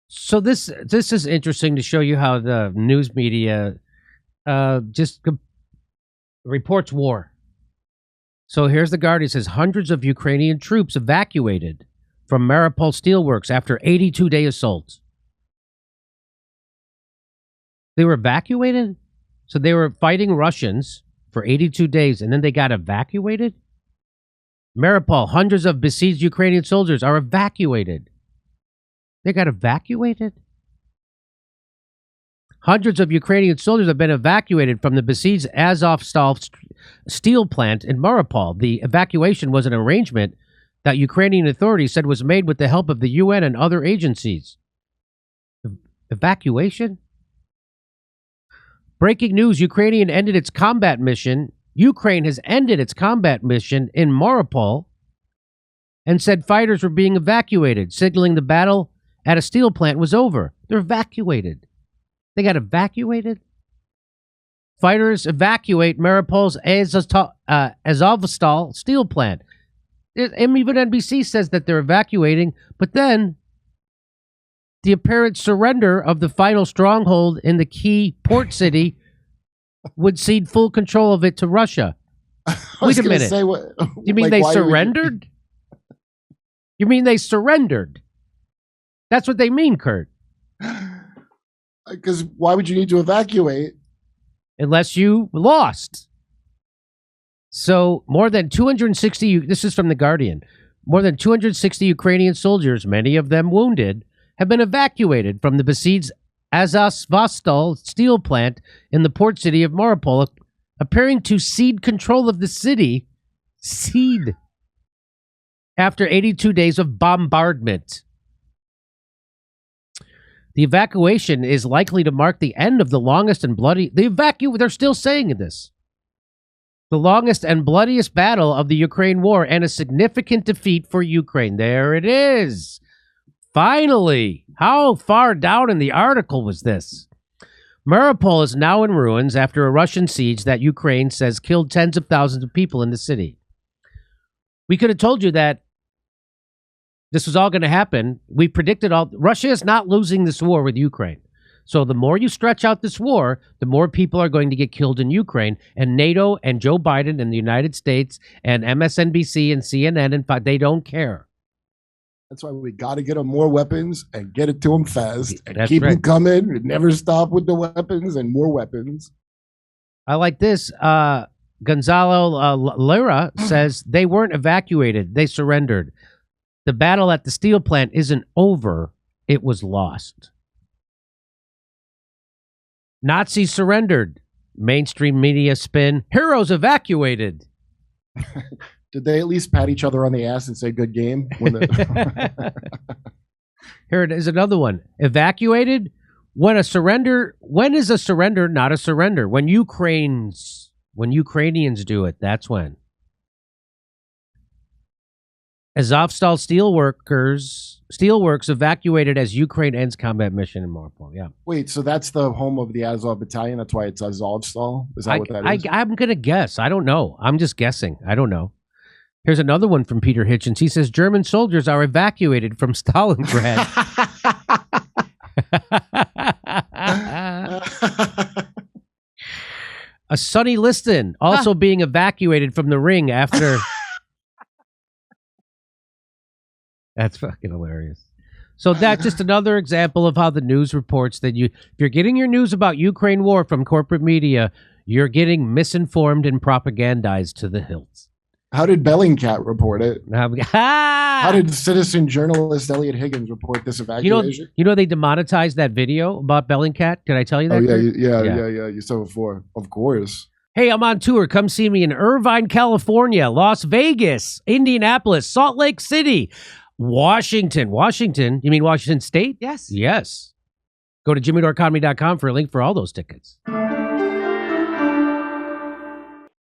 So this is interesting to show you how the news media just reports war. So here's the Guardian says hundreds of Ukrainian troops evacuated from Mariupol steelworks after 82-day assault. They were evacuated? So they were fighting Russians for 82 days and then they got evacuated? Mariupol, hundreds of besieged Ukrainian soldiers are evacuated. They got evacuated? Hundreds of Ukrainian soldiers have been evacuated from the besieged Azovstal steel plant in Mariupol. The evacuation was an arrangement that Ukrainian authorities said was made with the help of the UN and other agencies. Evacuation? Breaking news, Ukraine has ended its combat mission in Mariupol and said fighters were being evacuated, signaling the battle at a steel plant was over. They're evacuated. They got evacuated? Fighters evacuate Mariupol's Azovstal steel plant. Even NBC says that they're evacuating, but then the apparent surrender of the final stronghold in the key port city would cede full control of it to Russia. Wait a minute. You mean they surrendered? You mean they surrendered? That's what they mean, Kurt. Because why would you need to evacuate? Unless you lost. So more than 260, this is from The Guardian, more than 260 Ukrainian soldiers, many of them wounded, have been evacuated from the besieged Azovstal steel plant in the port city of Mariupol, appearing to cede control of the city, after 82 days of bombardment. The evacuation is likely to mark the end of the longest and bloody... They're still saying this. The longest and bloodiest battle of the Ukraine war and a significant defeat for Ukraine. There it is. Finally. How far down in the article was this? Mariupol is now in ruins after a Russian siege that Ukraine says killed tens of thousands of people in the city. We could have told you that this was all going to happen. We predicted all. Russia is not losing this war with Ukraine. So the more you stretch out this war, the more people are going to get killed in Ukraine. And NATO and Joe Biden and the United States and MSNBC and CNN, and they don't care. That's why we got to get them more weapons and get it to them fast and That's keep right. them coming and never stop with the weapons and more weapons. I like this. Gonzalo Lira says they weren't evacuated. They surrendered. The battle at the steel plant isn't over. It was lost. Nazis surrendered. Mainstream media spin. Heroes evacuated. Did they at least pat each other on the ass and say good game? Here it is, another one. Evacuated? When is a surrender not a surrender? When Ukrainians do it, that's when. Azovstal steelworks evacuated as Ukraine ends combat mission in Mariupol. Yeah. Wait, so that's the home of the Azov battalion? That's why it's Azovstal? Is that what that is? I'm going to guess. I don't know. I'm just guessing. I don't know. Here's another one from Peter Hitchens. He says, German soldiers are evacuated from Stalingrad. A Sonny Liston also being evacuated from the ring after... That's fucking hilarious. So that's just another example of how the news reports that if you're getting your news about Ukraine war from corporate media, you're getting misinformed and propagandized to the hilt. How did Bellingcat report it? How How did citizen journalist Elliot Higgins report this evacuation? You know they demonetized that video about Bellingcat? Did I tell you that? Oh, yeah. You said before. Of course. Hey, I'm on tour. Come see me in Irvine, California, Las Vegas, Indianapolis, Salt Lake City, Washington. Washington? You mean Washington State? Yes. Yes. Go to jimmydorecomedy.com for a link for all those tickets.